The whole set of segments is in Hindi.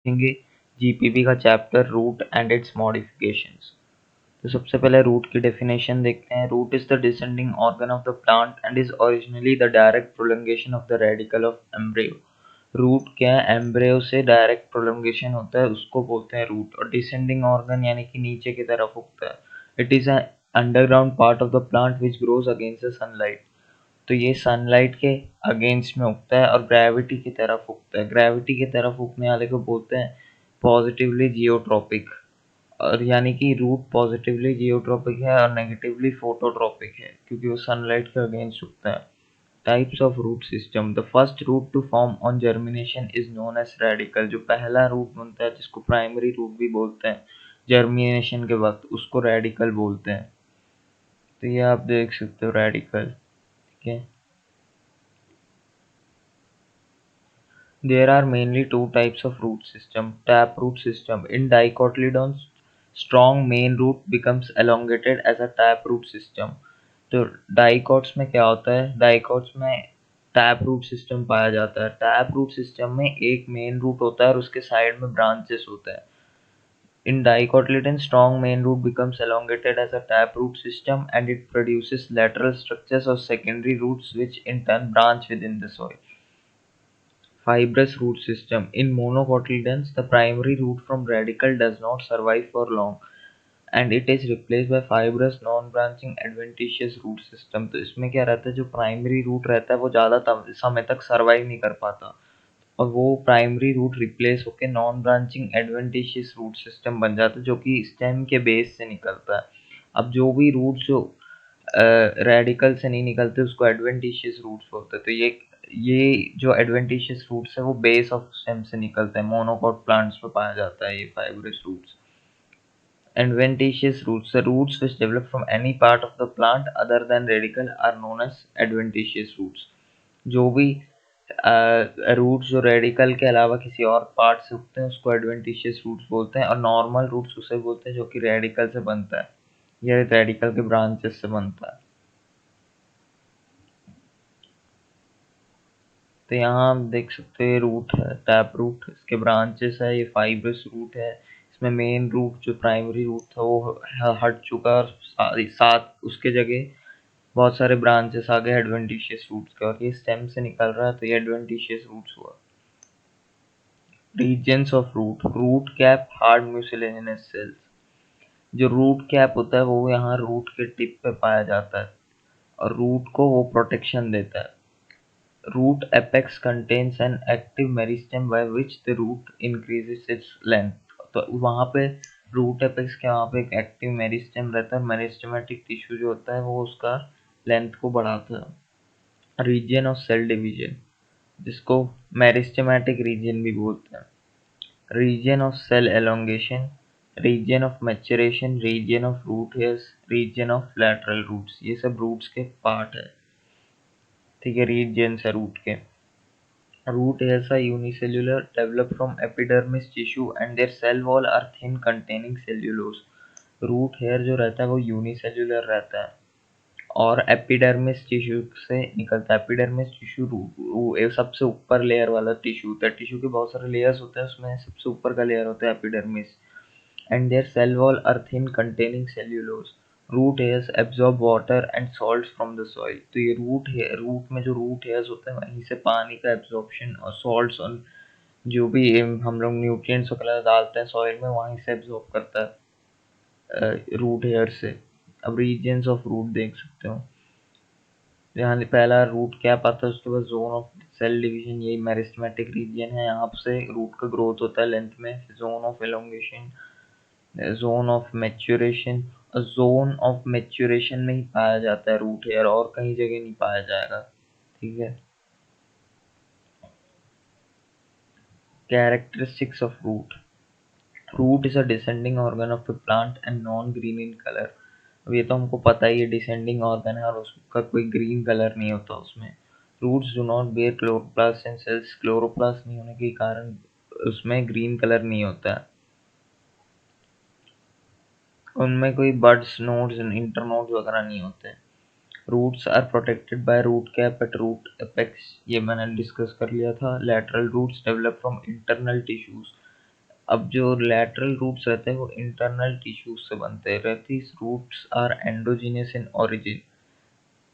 देखेंगे जीपीपी का chapter root and its modifications. तो सबसे पहले रूट की डेफिनेशन देखते हैं। Root is the descending organ of the plant and is originally the direct prolongation of the radicle of embryo. Root क्या है? एम्ब्रियो से डायरेक्ट प्रोलंगेशन होता है, उसको बोलते हैं रूट। और डिसेंडिंग ऑर्गन यानी कि नीचे की तरफ उगता है। It is a underground part of the plant which grows against the sunlight. तो ये सनलाइट के अगेंस्ट में उगता है और ग्रेविटी की तरफ उगता है। ग्रेविटी की तरफ उगने वाले को बोलते हैं पॉजिटिवली जियोट्रॉपिक। और यानी कि रूट पॉजिटिवली जियोट्रॉपिक है और नेगेटिवली फोटोट्रॉपिक है, क्योंकि वो सनलाइट के अगेंस्ट उगता है। Types of root system. The first root to form on germination is known as radical. जो पहला रूट बनता है, जिसको प्राइमरी रूट भी बोलते हैं जर्मिनेशन के वक्त, उसको रेडिकल बोलते हैं। तो ये आप देख सकते हो रेडिकल। ठीक है। There are mainly two types of root system. Taproot system. In dicotyledons, strong main root becomes elongated as a taproot system. तो डाइकॉट्स में क्या होता है? डाइकॉट्स में टैप रूट सिस्टम पाया जाता है। टैप रूट सिस्टम में एक मेन रूट होता है और उसके साइड में ब्रांचेस होते हैं। In dicotyledon, strong main root becomes elongated as a taproot system and it produces lateral structures or secondary roots which in turn branch within the soil. Fibrous root system. In monocotyledons, the primary root from radicle does not survive for long and it is replaced by fibrous non-branching adventitious root system। तो इसमें क्या रहता है? जो प्राइमरी रूट रहता है वो ज़्यादा समय तक सर्वाइव नहीं कर पाता और वो प्राइमरी रूट रिप्लेस होकर non branching adventitious root system बन जाता है, जो कि स्टेम के बेस से निकलता है। अब जो भी रूट जो रेडिकल से नहीं निकलते उसको एडवेंटिशियस रूट्स बोलते हैं। तो ये जो एडवेंटिशियस रूट्स है वो बेस ऑफ स्टेम से निकलते हैं। मोनोकॉट प्लांट्स में पाया जाता है ये fibrous roots. Adventitious roots. The roots which develop from any part of the plant other than radicle are known as adventitious roots। जो भी रूट्स जो रेडिकल के अलावा किसी और पार्ट से उगते हैं उसको एडवेंटिशियस रूट्स बोलते हैं। और नॉर्मल रूट्स उसे बोलते हैं जो कि रेडिकल से बनता है या रेडिकल के ब्रांचेस से बनता है। तो यहाँ आप देख सकते हैं रूट है, टैप रूट, इसके ब्रांचेस है, ये फाइब्रस रूट है। इसमें मेन रूट जो प्राइमरी रूट था वो हट चुका और साथ उसके जगह बहुत सारे ब्रांचेस आ गए एडवेंटिशियस रूट्स के और ये स्टेम से निकल रहा है, तो ये एडवेंटिशियस रूट्स हुआ। Regions of root. Root cap hard mucilaginous cells. जो रूट कैप होता है वो यहाँ रूट के टिप पे पाया जाता है और रूट को वो प्रोटेक्शन देता है। Root apex contains an active meristem by which the root increases its length। तो वहाँ पे रूट एपेक्स के वहाँ पे एक एक्टिव मेरिस्टेम रहता है। मेरिस्टेमेटिक टिश्यू जो होता है वो उसका लेंथ को बढ़ाता है। रीजन ऑफ सेल डिवीजन, जिसको मेरिस्टेमेटिक रीजन भी बोलते हैं। Region of cell elongation, region of maturation, region of root hairs, region of lateral roots, ये सब रूट्स के पार्ट है। ठीक है, रीजन्स है रूट के। Root hairs are unicellular, develop from epidermis tissue and their cell wall are thin containing cellulose। Root hair जो रहता है वो यूनिसेल्युलर रहता है और एपिडर्मिस टिश्यू से निकलता है। एपिडर्मिस टिश्यू सबसे ऊपर लेयर वाला टिश्यू होता है। टिश्यू के बहुत सारे लेयर्स होते हैं, उसमें सबसे ऊपर का लेयर होता है epidermis. And their cell wall are thin containing cellulose। Root hairs absorb water and salt from the soil. तो ये रूट में जो रूट हेयर्स होते हैं वहीं से पानी का एब्जॉर्प्शन और सॉल्ट्स और जो भी हम लोग न्यूट्रिएंट्स वगैरह डालते हैं सॉइल में वहीं से एब्जॉर्ब करता है रूट हेयर से। अब रीजन्स ऑफ रूट देख सकते हो। यहाँ पहला रूट कैप आता है, उसके बाद जोन ऑफ सेल डिवीजन, यही मेरिस्टेमेटिक रीजन है, यहाँ से रूट का ग्रोथ होता है लेंथ में। Zone of elongation, zone of maturation. और जोन ऑफ मैच्योरेशन में ही पाया जाता है रूट हेयर, और कहीं जगह नहीं पाया जाएगा। ठीक है। Characteristics of root. Root is a descending organ of the plant and non green in colour. अब ये तो हमको पता ही है, डिसेंडिंग ऑर्गन है और उसका कोई ग्रीन कलर नहीं होता उसमें। Roots do not bear chloroplast in cells. Chloroplast नहीं होने के कारण उसमें ग्रीन कलर नहीं होता है। उनमें कोई बड्स, नोड्स, इंटरनोड्स वगैरह नहीं होते। Roots are protected by root cap at root apex, ये मैंने डिस्कस कर लिया था। Lateral roots develop from internal tissues. अब जो लैटरल रूट्स रहते हैं वो इंटरनल टिश्यूज से बनते हैं। these roots are endogenous in origin.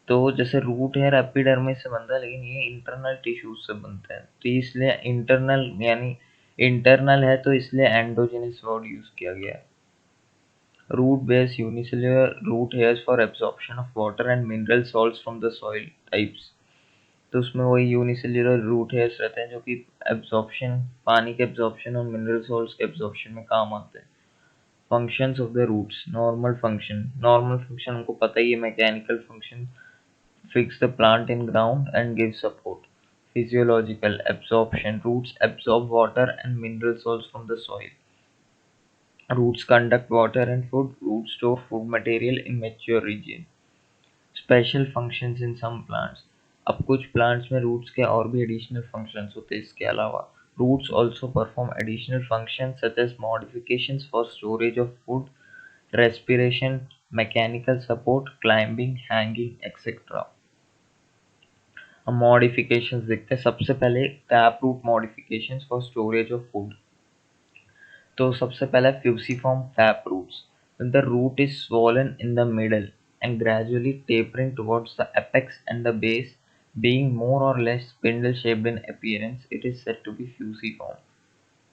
तो जैसे रूट है एपिडर्मिस से बनता है, लेकिन ये इंटरनल टिश्यूज से बनता है, तो इसलिए इंटरनल यानी इंटरनल है, तो इसलिए एंडोजेनस वर्ड यूज किया गया है। Root base unicellular root hairs for absorption of water and mineral salts from the soil types. तो उसमें वही यूनिसेल्युलर रूट हेयर्स रहते हैं जो कि एब्जॉर्प्शन, पानी के एब्जॉर्प्शन और मिनरल सॉल्ट्स के एब्जॉर्प्शन में काम आते हैं। Functions of the roots. Normal function हमको पता ही है, mechanical function, fix the plant in ground and give support. Physiological absorption. Roots absorb water and mineral salts from the soil. Roots conduct water and food. Roots store food material in mature region. Special functions in some plants. अब कुछ plants में roots के और भी additional functions होते हैं इसके अलावा। Roots also perform additional functions such as modifications for storage of food, respiration, mechanical support, climbing, hanging, etc. हम मॉडिफिकेशंस देखते हैं। सबसे पहले tap root modifications for storage of food. तो सबसे पहला fusiform tap roots. When the root is swollen in the middle and gradually tapering towards the apex and the base, being more or less spindle shaped in appearance, it is said to be fusiform.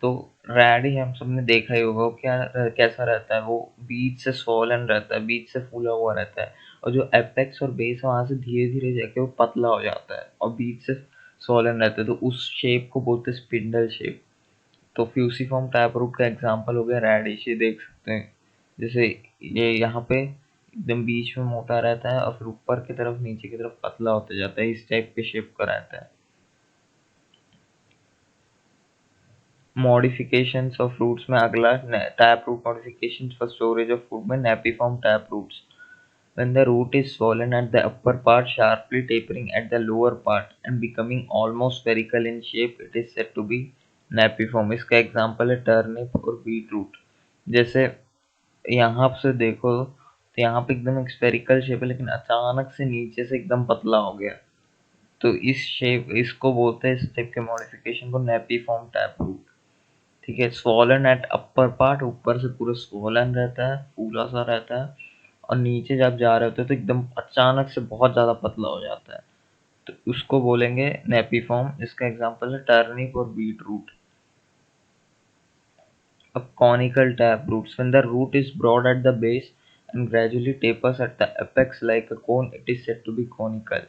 तो रेडी हम सबने देखा ही होगा, वो क्या कैसा रहता है, वो बीच से स्वॉलन रहता है, बीच से फूला हुआ रहता है, और जो एपेक्स और बेस है वहां से धीरे धीरे जाके वो पतला हो जाता है और बीच से स्वॉलन रहता है, तो उस शेप को बोलते हैं स्पिंडल शेप। तो फ्यूसिफॉर्म टैप रूट का एग्जांपल हो गया रेडिश, ये देख सकते हैं। जैसे ये यहाँ पे एकदम बीच में मोटा रहता है और फिर ऊपर की तरफ नीचे की तरफ पतला होता जाता है, इस टाइप के शेप का रहता है। मॉडिफिकेशंस ऑफ रूट्स में अगला tap root modifications for storage of food में napiform tap roots. When the root is swollen at the upper part, sharply tapering at the lower part, and becoming almost spherical in shape, it is said to be napiform. इसका एग्जाम्पल है टर्निप और बीट रूट। जैसे यहाँ से देखो तो यहाँ पे एकदम स्फेरिकल शेप है, लेकिन अचानक से नीचे से एकदम पतला हो गया, तो इस शेप, इसको बोलते हैं, इस टाइप के मॉडिफिकेशन को नेपिफॉर्म टैप रूट। ठीक है। स्वॉलन एट अपर पार्ट, ऊपर से पूरा स्वॉलन रहता है, फूला सा रहता है, और नीचे जब जा रहे होते हैं तो एकदम अचानक से बहुत ज़्यादा पतला हो जाता है, तो उसको बोलेंगे नेपिफॉर्म। इसका एग्जांपल है टर्निप और बीट रूट। अब conical tap roots. When the root is broad at the base and gradually tapers at the apex like a cone, it is said to be conical.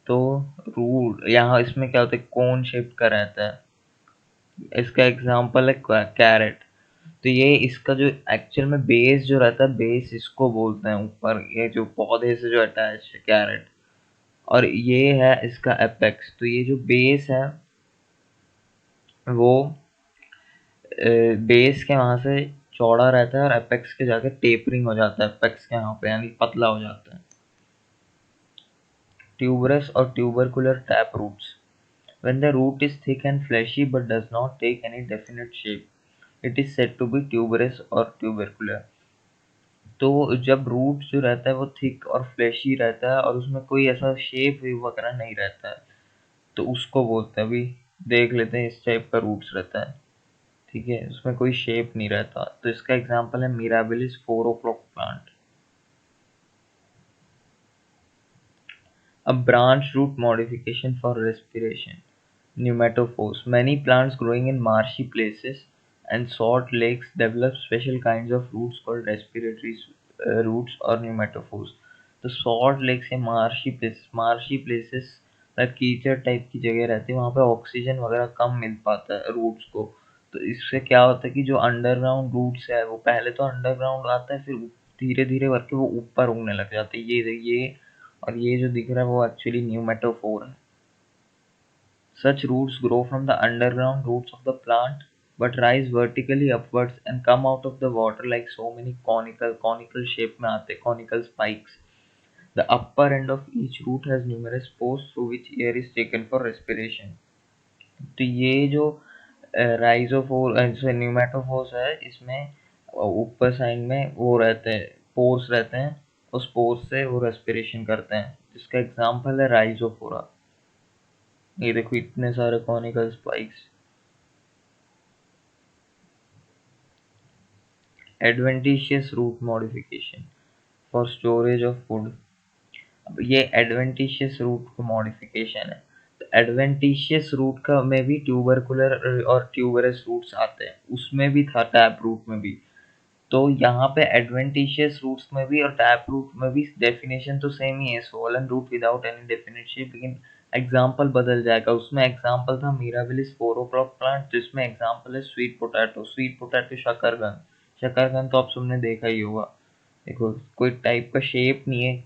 तो रूट यहाँ इसमें क्या होता है, कोन शेप का रहता है। इसका एग्जांपल है कैरेट। तो ये इसका जो एक्चुअल में बेस जो रहता है, बेस इसको बोलते हैं ऊपर, ये जो पौधे से जो अटैच है कैरेट, और ये है इसका एपेक्स। तो ये जो बेस है वो बेस के वहां से चौड़ा रहता है और एपेक्स के जाके टेपरिंग हो जाता है, एपेक्स के यहाँ पे यानी पतला हो जाता है। ट्यूबरस और tubercular tap roots. When the root is thick and fleshy but does not take any definite shape, it is said to be tuberous or tubercular. तो जब रूट जो रहता है वो थिक और फ्लैशी रहता है और उसमें कोई ऐसा शेप वगैरह नहीं रहता है, तो उसको बोलते हैं, अभी देख लेते हैं, इस टाइप का रूट्स रहता है। ठीक है, उसमें कोई शेप नहीं रहता, तो इसका एग्जांपल है मिराबिलिस 4 o'clock प्लांट। अब branch root modification for respiration. Pneumatophores. Many plants growing in marshy places and salt lakes develop special kinds of roots called respiratory roots or pneumatophores. तो salt lakes या marshy places कीचड़ टाइप की जगह रहती है, वहाँ पे ऑक्सीजन वगैरह कम मिल पाता है रूट्स को। तो इससे क्या होता है कि जो अंडरग्राउंड रूट्स है वो पहले तो अंडरग्राउंड आता है, फिर धीरे धीरे करके वो ऊपर उगने लग जाते हैं। ये और ये जो दिख रहा है वो एक्चुअली न्यूमेटोफोर है। Such roots grow from the underground roots of the plant but rise vertically upwards and come out of the water like so many conical shape में आते, conical spikes. The upper end of each root has numerous pores through which air is taken for respiration. तो ये जो राइजोफोर न्यूमेटोफोर्स है, इसमें ऊपर साइड में वो रहते हैं, पोर्स रहते हैं, उस पोर्स से वो रेस्पिरेशन करते हैं, जिसका एग्जाम्पल है राइजोफोरा। ये देखो इतने सारे conical spikes. Adventitious root modification for storage of food. अब ये एडवेंटिशियस रूट का मॉडिफिकेशन है। तो एडवेंटिशियस रूट का में भी ट्यूबरकुलर और ट्यूबरस रूट्स आते हैं, उसमें भी था टैप रूट में भी। तो यहाँ पे एडवेंटिशियस रूट्स में भी और टैप रूट में भी डेफिनेशन तो सेम ही है, swollen root without any definite shape, लेकिन एग्जाम्पल बदल जाएगा। उसमें एग्जाम्पल था मिराबिलिस 4 o'clock प्लांट, जिसमें एग्जाम्पल है स्वीट पोटैटो। स्वीट पोटैटो शकरकंद, शकरकंद तो आप सबने देखा ही होगा। देखो कोई टाइप का शेप नहीं है,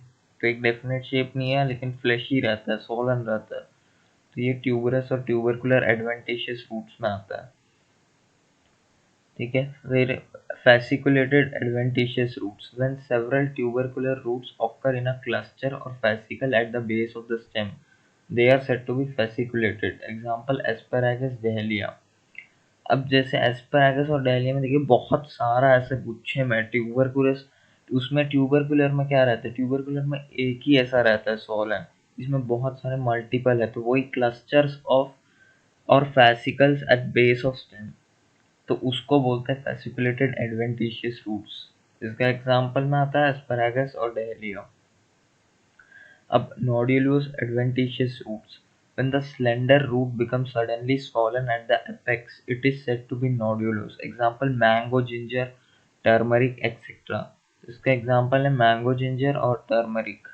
तो एक डेफिनेट शेप नहीं है, लेकिन फ्लैशी रहता है, सोलन रहता है। तो ये ट्यूबरस और ट्यूबरकुलर एडवेंटिशियस रूट्स में आता है। ठीक है, फिर fasciculated adventitious roots when several tubercular roots occur in a cluster or fascicle at the base of the stem, they are said to be fasciculated. Example asparagus dahlia। अब जैसे एस्पैरागस और डहलिया में देखिए बहुत सारा ऐसे गुच्छे में ट्यूबरकुलस, उसमें ट्यूबरकुलर में क्या रहता है, ट्यूबरकुलर में एक ही ऐसा रहता है सोलन, इसमें बहुत सारे मल्टीपल है, तो वही क्लस्टर्स ऑफ और fascicles at base of stem, तो उसको बोलते हैं fasciculated adventitious roots। इसका एग्जाम्पल में आता है एस्पैरागस और डहलिया। अब nodulous adventitious roots, when the slender root becomes suddenly swollen at the apex, it is said to be nodulous। Example mango, ginger, turmeric etc। इसका एग्जाम्पल है मैंगो, जिंजर और टर्मरिक।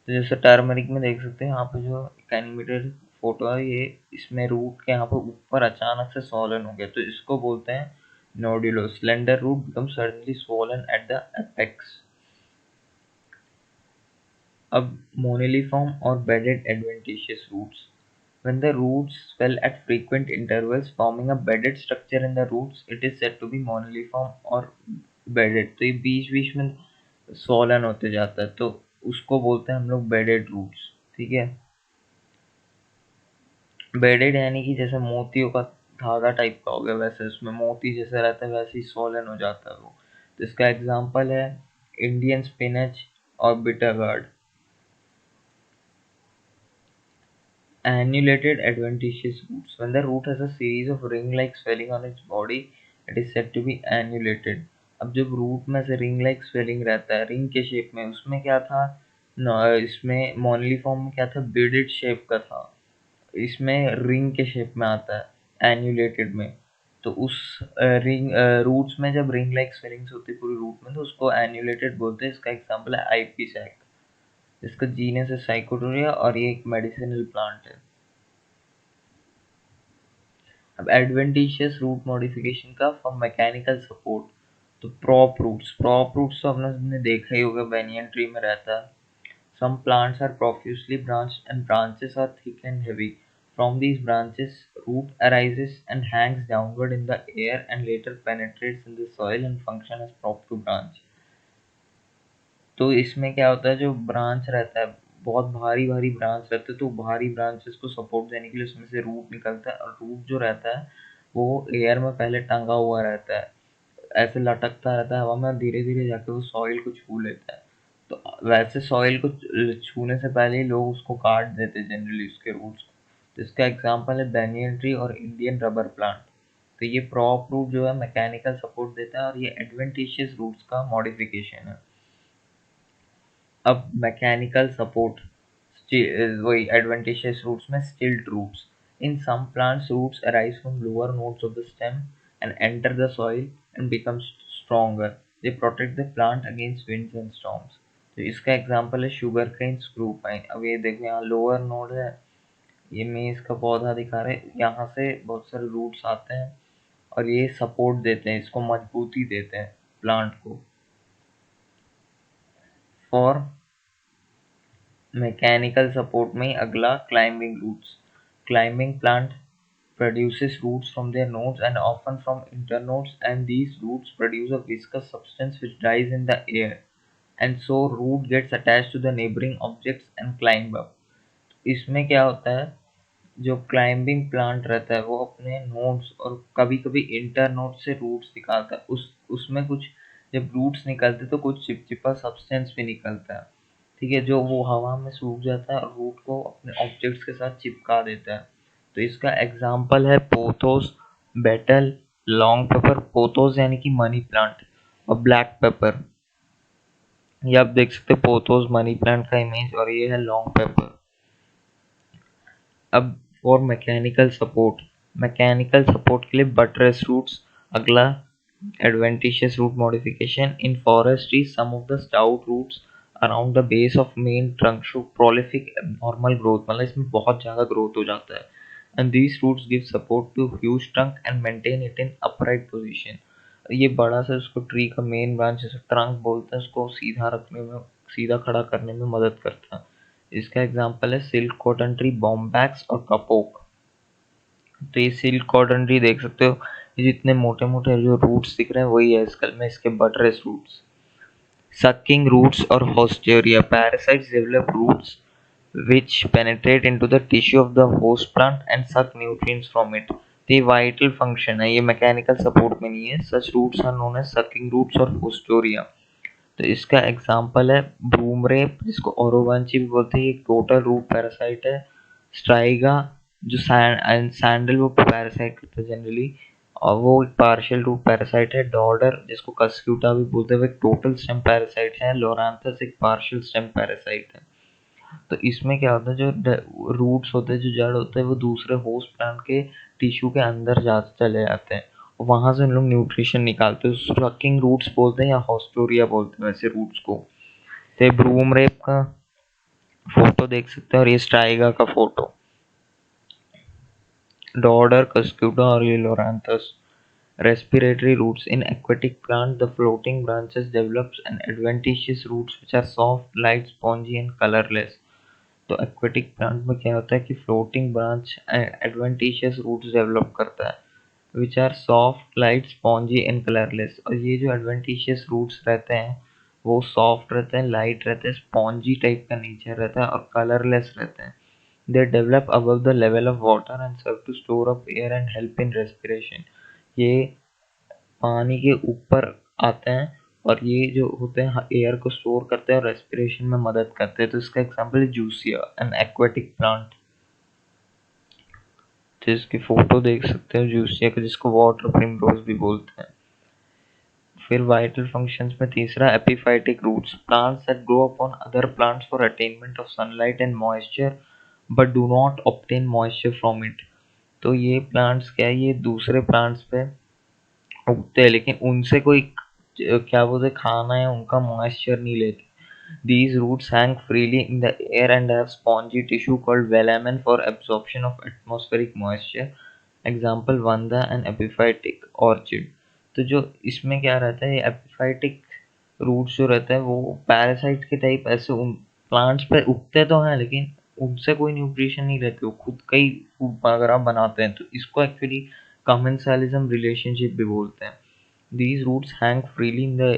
तो जैसे टर्मरिक में देख सकते हैं यहाँ पे जो एनिमेटेड फोटो है, ये इसमें रूट के यहाँ पे ऊपर अचानक से स्वॉलन हो गया, तो इसको बोलते हैं nodulose. Slender root become suddenly swollen at the apex. अब मोनेलिफॉर्म और beaded adventitious roots, when the roots swell at frequent intervals forming a bedded structure in the roots, it is said to be moniliform और bedded। तो ये बीच बीच में swollen होते जाता है, तो उसको बोलते हैं हम लोग bedded roots। ठीक है, बेडेड यानी कि जैसे मोतियों का धागा टाइप का हो गया, वैसे उसमें मोती जैसे रहता है, वैसे ही स्वॉलन हो जाता है वो। तो इसका एग्जांपल है इंडियन स्पिनच और bitter gourd. Annulated adventitious roots, when the root has a series of ring-like swelling on its body, it is said to be annulated। अब जब रूट में से रिंग लाइक स्वेलिंग रहता है, रिंग के शेप में, उसमें क्या था, इसमें मोनली फॉर्म में क्या था, बेडेड शेप का था, इसमें रिंग के शेप में आता है एन्यूलेटेड में। तो उस रिंग रूट्स में जब रिंग लाइक स्वेलिंग्स होती है पूरी रूट में, तो उसको एन्यूलेटेड बोलते हैं। इसका एग्जांपल है आईपी सैक। इसका जीनस है साइकोटोरिया और ये एक मेडिसिनल प्लांट है। अब एडवेंटिशियस रूट मॉडिफिकेशन का फॉर मैकेनिकल सपोर्ट, तो प्रॉप रूट्स तो आपने देखा ही होगा, बेनियन ट्री में रहता है। Some plants are profusely branched and branches are thick and heavy. From these branches, root arises and hangs downward in the air and later penetrates in the soil and function as prop to branch। तो इसमें क्या होता है, जो ब्रांच रहता है, बहुत भारी भारी ब्रांच रहते हैं, तो भारी ब्रांचेस को सपोर्ट देने के लिए उसमें से रूट निकलता है, और रूट जो रहता है वो एयर में पहले टंगा हुआ रहता है, ऐसे लटकता रहता है हवा में, और धीरे धीरे जाके वो सॉइल को छू लेता है। तो वैसे सॉइल को छूने से पहले ही लोग उसको काट देते हैं जनरली, उसके रूट्स को। तो इसका एग्जांपल है बैनियन ट्री और इंडियन रबर प्लांट। तो ये प्रॉप रूट जो है मैकेनिकल सपोर्ट देता है, और ये एडवेंटिशियस रूट्स का मॉडिफिकेशन है। अब मैकेनिकल सपोर्ट वही एडवेंटिशियस रूट्स में stilt roots, in some plants roots arise from lower nodes of the stem and enter the soil and become stronger. They protect the plant against winds and storms. तो इसका एग्जांपल है शुगर केन, स्क्रू पाइन। अब ये देखो यहाँ लोअर नोड है, ये मेज का पौधा दिखा रहे हैं, यहाँ से बहुत सारे रूट्स आते हैं और ये सपोर्ट देते हैं, इसको मजबूती देते हैं प्लांट को। फॉर मैकेनिकल सपोर्ट में अगला climbing roots. Climbing plant produces roots from their nodes and often from internodes, and these roots produce a viscous substance which dries in the air, and so root gets attached to the neighboring objects and climb up। इसमें क्या होता है, जो क्लाइंबिंग प्लांट रहता है वो अपने नोड्स और कभी कभी इंटर नोड से रूट्स निकालता है, उसमें कुछ जब रूट्स निकलते तो कुछ चिपचिपा सब्सटेंस भी निकलता है। ठीक है, जो वो हवा में सूख जाता है और रूट को अपने ऑब्जेक्ट्स के साथ चिपका देता है। तो इसका एग्जाम्पल है Pothos, betel, long pepper. Pothos यानी कि मनी प्लांट, और ब्लैक पेपर। ये आप देख सकते हैं पोथोस मनी प्लांट का इमेज, और ये है लॉन्ग पेपर। अब फॉर मैकेनिकल सपोर्ट के लिए बटरेस रूट्स। अगला adventitious root modification in forestry, some of the stout roots around the base of main trunk show prolific abnormal growth, मतलब इसमें बहुत ज़्यादा ग्रोथ हो जाता है, and these roots give support to huge trunk and maintain it in upright position। ये बड़ा सा उसको ट्री का मेन ब्रांच जैसे ट्रंक बोलते हैं, उसको सीधा रखने में, सीधा खड़ा करने में मदद करता है। इसका एग्जांपल है सिल्क कॉटन ट्री, बॉम्बैक्स और कपोक। तो ये सिल्क कॉटन ट्री देख सकते हो, ये जितने मोटे मोटे जो रूट्स दिख रहे हैं वही है इसका में इसके बटरेस रूट्स। सकिंग रूट्स और haustoria, parasites develop roots which penetrate into the tissue of the host plant and suck nutrients from it। तो ये वाइटल फंक्शन है, ये मैकेनिकल सपोर्ट में नहीं है। Such roots are known as sucking roots और होस्टोरिया। तो इसका एग्जांपल है ब्रूमरेप, जिसको ओरोवांची भी बोलते हैं, ये टोटल रूट पैरासाइट है। स्ट्राइगा जो सैंडलवुड पैरासाइट करता है जनरली, और वो एक पार्शियल रूट पैरासाइट है। डॉर्डर जिसको कस्क्यूटा भी बोलते हैं, वो एक टोटल स्टेम पैरासाइट है। लोरांथस एक पार्शियल स्टेम पैरासाइट है। तो इसमें क्या होता है, जो रूट्स होते हैं, जो जड़ होते हैं, वो दूसरे होस्ट प्लांट के टिश्यू के अंदर जा चले जाते हैं, वहां से उन लोग न्यूट्रिशन निकालते हैं। सकिंग रूट्स बोलते हैं या हॉस्टोरिया बोलते हैं वैसे रूट्स को। तो ब्रूम रेप का फोटो देख सकते हैं, और ये स्ट्राइगा का फोटो। डॉर्डर, कस्क्यूटा और ये लोरांथस। Respiratory roots in aquatic plant, the floating branches develops an adventitious roots which are soft, light, spongy and colorless। तो एक्वेटिक प्लांट में क्या होता है कि floating branch adventitious roots develop करता है which are soft, light, spongy and colourless. और ये जो एडवेंटिशियस रूट्स रहते हैं वो सॉफ्ट रहते हैं, लाइट रहते हैं, स्पॉन्जी टाइप का नेचर रहता है और कलरलेस रहते हैं। They develop above the level of water and serve to store up air and help in respiration. ये पानी के ऊपर आते हैं और ये जो होते हैं एयर को स्टोर करते हैं और रेस्पिरेशन में मदद करते हैं। तो इसका एग्जांपल है जूसिया, एन एक्वेटिक प्लांट। तो इसकी फोटो देख सकते हो जूसिया का, जिसको वाटर प्रिमरोज भी बोलते हैं। फिर वाइटल फंक्शंस में तीसरा epiphytic roots, plants that grow upon other plants for attainment of sunlight and moisture but do not obtain moisture from it. तो ये प्लांट्स क्या है, ये दूसरे प्लांट्स पे उगते हैं लेकिन उनसे कोई क्या बोलते खाना है उनका मॉइस्चर नहीं लेते। These roots hang freely in the air and have spongy tissue called velamen for absorption of atmospheric moisture। Example vanda and epiphytic orchid। तो जो इसमें क्या रहता है, एपिफाइटिक रूट्स जो रहते हैं वो पैरासाइट के टाइप ऐसे उन प्लांट्स पे उगते तो हैं लेकिन उनसे कोई न्यूट्रिशन नहीं लेते, वो खुद का ही फूड वगैरह बनाते हैं। तो इसको एक्चुअली कमेंसालिज्म रिलेशनशिप भी बोलते हैं। These roots hang freely in the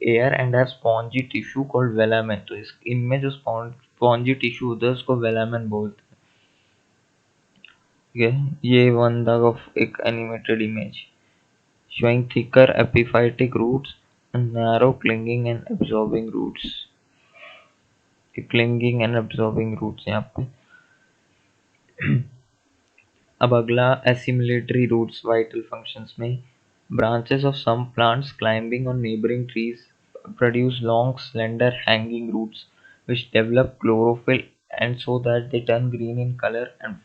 air and have spongy tissue called velamen। तो इस इनमें जो स्पॉन्जी टिश्यू होता है उसको वेलामेन बोलते हैं। ठीक है, ये वन द ऑफ एक animated image showing thicker epiphytic roots and narrow clinging and absorbing roots। Clinging and absorbing roots यहाँ पे। अब अगला assimilatory roots vital functions में branches of some plants climbing on neighboring trees produce long slender hanging roots which develop chlorophyll and so that they turn green in color and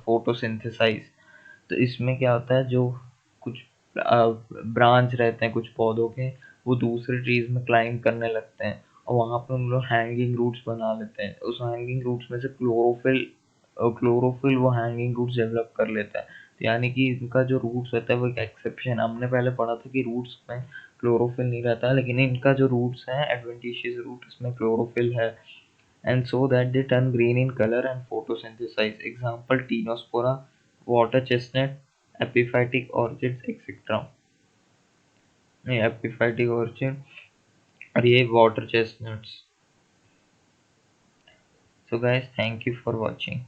photosynthesize। तो इसमें क्या होता है, जो कुछ ब्रांच रहते हैं कुछ पौधों के, वो दूसरे ट्रीज में क्लाइंब करने लगते हैं और वहां पे उन लोग हैंगिंग रूट्स बना लेते हैं। उस हैंगिंग रूट्स में से क्लोरोफिल वो हैंगिंग रूट्स डेवलप कर लेता है। तो यानी कि इनका जो रूट्स रहता है वो एक एक्सेप्शन। हमने पहले पढ़ा था कि रूट्स में क्लोरोफिल नहीं रहता है, लेकिन इनका जो रूट्स है एडवेंटिशियस रूट, इसमें क्लोरोफिल है। And so that they turn green in colour and photosynthesise. Example tinospora, water chestnut, epiphytic orchids etcetera. Epiphytic orchid और ये water chestnuts. So guys, thank you for watching।